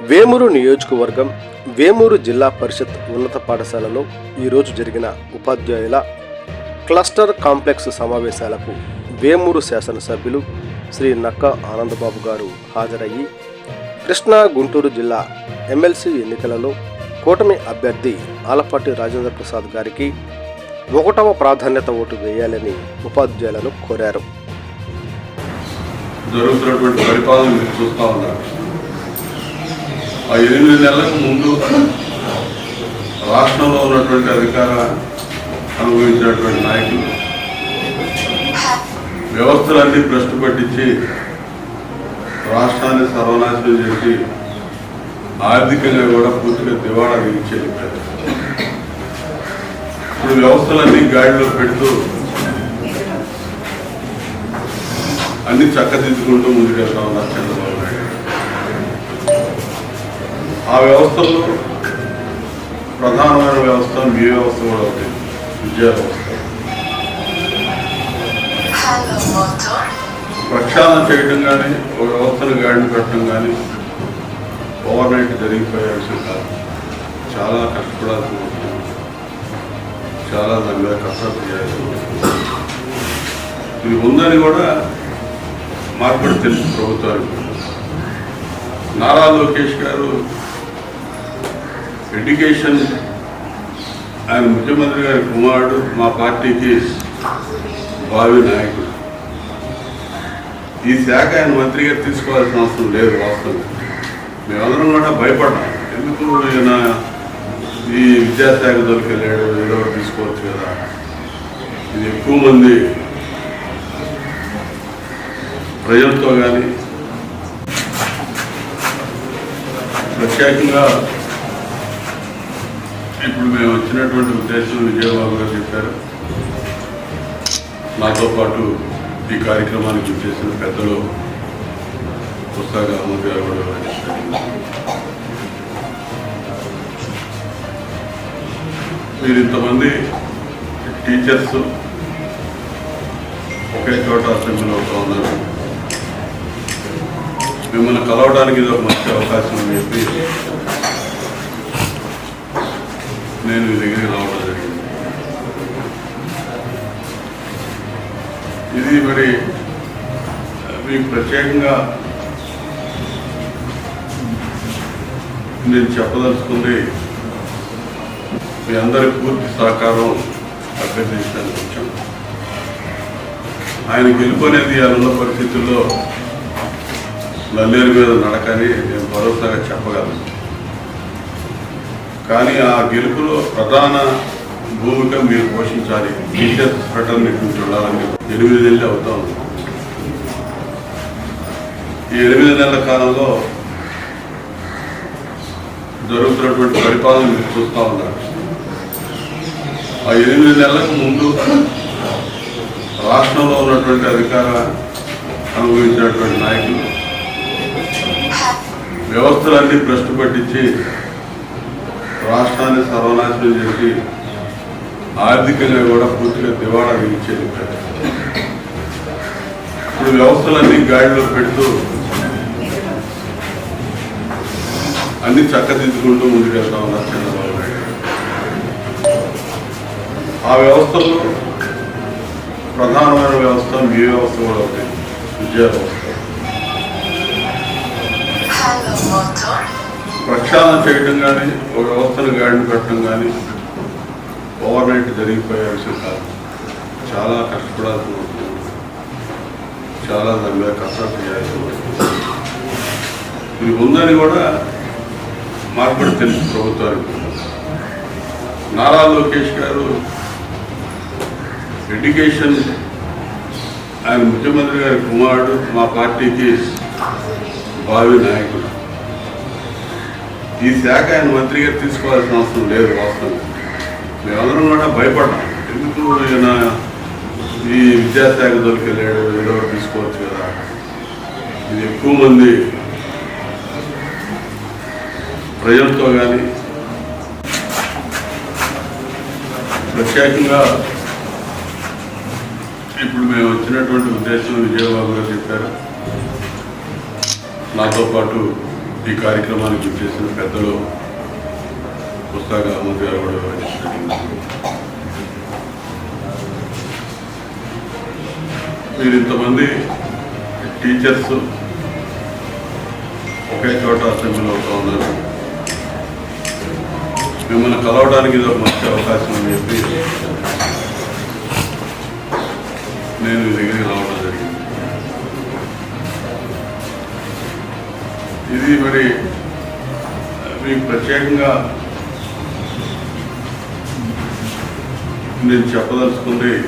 వేమూరు నియోజకవర్గం వేమూరు జిల్లా పరిషత్ ఉన్నత పాఠశాలలో ఈరోజు జరిగిన ఉపాధ్యాయుల క్లస్టర్ కాంప్లెక్స్ సమావేశాలకు వేమూరు శాసనసభ్యులు శ్రీ నక్క ఆనందబాబు గారు హాజరయ్యి కృష్ణా గుంటూరు జిల్లా ఎమ్మెల్సీ ఎన్నికలలో కూటమి అభ్యర్థి ఆలపాటి రాజేంద్ర ప్రసాద్ గారికి 1వ ప్రాధాన్యత ఓటు వేయాలని ఉపాధ్యాయులను కోరారు. జరుగుతున్నటువంటి పరిపాలన మీరు చూస్తూ ఉన్నారు. ఆ 8 నెలలకు ముందు రాష్ట్రంలో ఉన్నటువంటి అధికార అనుభవించినటువంటి నాయకులు వ్యవస్థలన్నీ భ్రష్టు పట్టించి రాష్ట్రాన్ని సర్వనాశనం చేసి ఆర్థికంగా కూడా పూర్తిగా దివాళా తీయించేది. ఇప్పుడు వ్యవస్థలన్నీ గాడిలో పెడుతూ అన్ని చక్కదిద్దుకుంటూ ముందుకెళ్తా ఉన్నారు చంద్రబాబు నాయుడు. ఆ వ్యవస్థల్లో ప్రధానమైన వ్యవస్థ మీ వ్యవస్థ కూడా ఉంది, విద్యా వ్యవస్థ. ప్రక్షాళన చేయడం కానీ ఒక వ్యవస్థను గాడిని పెట్టడం కానీ ఓవర్ నైట్ జరిగిపోయే విషయం కాదు. చాలా కష్టపడాల్సి ఉంటుంది, చాలా దాని మీద కసరత్తు చేయాల్సి ఉంటుంది. ఇది ఉందని కూడా మార్పుడు తెలుసు ప్రభుత్వానికి. నారా లోకేష్ గారు ఎడ్యుకేషన్, ఆయన ముఖ్యమంత్రి గారి కుమారుడు, మా పార్టీకి భావి నాయకుడు. ఈ శాఖ ఆయన మంత్రిగా తీసుకోవాల్సిన అవసరం లేదు. వాస్తవం మేమందరం కూడా భయపడ్డాం. ఎందుకు ఈయన ఈ విద్యాశాఖ దొరికెళ్ళాడు, ఏదో తీసుకోవచ్చు కదా. ఇది ఎక్కువ మంది ప్రజలతో కానీ ప్రత్యేకంగా ఇప్పుడు మేము వచ్చినటువంటి ఉద్దేశం విజయబాబు గారు చెప్పారు. నాతో పాటు ఈ కార్యక్రమానికి చేసిన పెద్దలు పుస్తక అహ్మద్ గారు కూడా మీరు ఇంతమంది టీచర్స్ ఒకే చోట అసెంబ్లీ అవుతూ ఉన్నారు. మిమ్మల్ని కలవడానికి ఇది ఒక మంచి అవకాశం అని చెప్పి నేను మీ దగ్గరికి రావడం జరిగింది. ఇది మరి మీకు ప్రత్యేకంగా నేను చెప్పదలుచుకుంది, మీ అందరి పూర్తి సహకారం అభ్యర్థించడానికి వచ్చాను. ఆయన గెలుపనేది అనున్న పరిస్థితుల్లో నల్లేరు మీద నడకని నేను భరోసాగా చెప్పగలను. కానీ ఆ గెలుపులో ప్రధాన భూమిక మీరు పోషించాలి. టీచర్స్ ఫ్రెటర్నిటీ నుంచి ఉండాలని 8 నెలలు అవుతా ఉంది. ఈ 8 నెలల కాలంలో జరుగుతున్నటువంటి పరిపాలన మీరు చూస్తూ ఉన్నారు. ఆ 8 నెలలకు ముందు రాష్ట్రంలో ఉన్నటువంటి అధికార అనుభవించినటువంటి నాయకులు వ్యవస్థలన్నీ భ్రష్టు పట్టించి రాష్ట్రాన్ని సర్వనాశనం చేసి ఆర్థికంగా కూడా పూర్తిగా దివాళా తీయించేది. ఇప్పుడు వ్యవస్థలన్నీ గాడిలో పెడుతూ అన్ని చక్కదిద్దుకుంటూ ముందుకెళ్తా ఉన్నారు చంద్రబాబు నాయుడు. ఆ వ్యవస్థల్లో ప్రధానమైన వ్యవస్థ మీ వ్యవస్థ కూడా ఉంది, విద్యా వ్యవస్థ. ప్రక్షాళన చేయడం కానీ ఒక వ్యవస్థను గాడిని పెట్టడం కానీ ఓవర్ నైట్ జరిగిపోయే విషయం కాదు. చాలా కష్టపడాల్సి ఉంటుంది, చాలా దాని మీద కసరత్తు చేయాల్సి ఉంటుంది. ఇది ఉందని కూడా మార్పుడు తెలుసు ప్రభుత్వానికి. నారా లోకేష్ గారు ఎడ్యుకేషన్, ఆయన ముఖ్యమంత్రి గారి కుమారుడు, మా పార్టీకి భావి నాయకుడు. ఈ శాఖ ఆయన మంత్రిగా తీసుకోవాల్సిన అవసరం లేదు. వాస్తవం మేమందరం కూడా భయపడ్డాం. ఎందుకు ఈయన ఈ విద్యాశాఖ దొరికెళ్ళాడు, ఏదో తీసుకోవచ్చు కదా. ఇది ఎక్కువ మంది ప్రజలతో కానీ ప్రత్యేకంగా ఇప్పుడు మేము వచ్చినటువంటి ఉద్దేశం విజయబాబు గారు చెప్పారు. నాతో పాటు ఈ ఈ కార్యక్రమానికి చేసిన పెద్దలు పుస్తక అహ్మద్ గారు కూడా వివరించడం మీరు ఇంతమంది టీచర్స్ ఒకే చోట అసెంబ్లీ అవుతూ ఉన్నారు. మిమ్మల్ని కలవడానికి ఇది ఒక మంచి అవకాశం అని చెప్పి నేను మీ దగ్గరికి రావడం జరిగింది. ఇది మరి మీకు ప్రత్యేకంగా నేను చెప్పదలుచుకుంది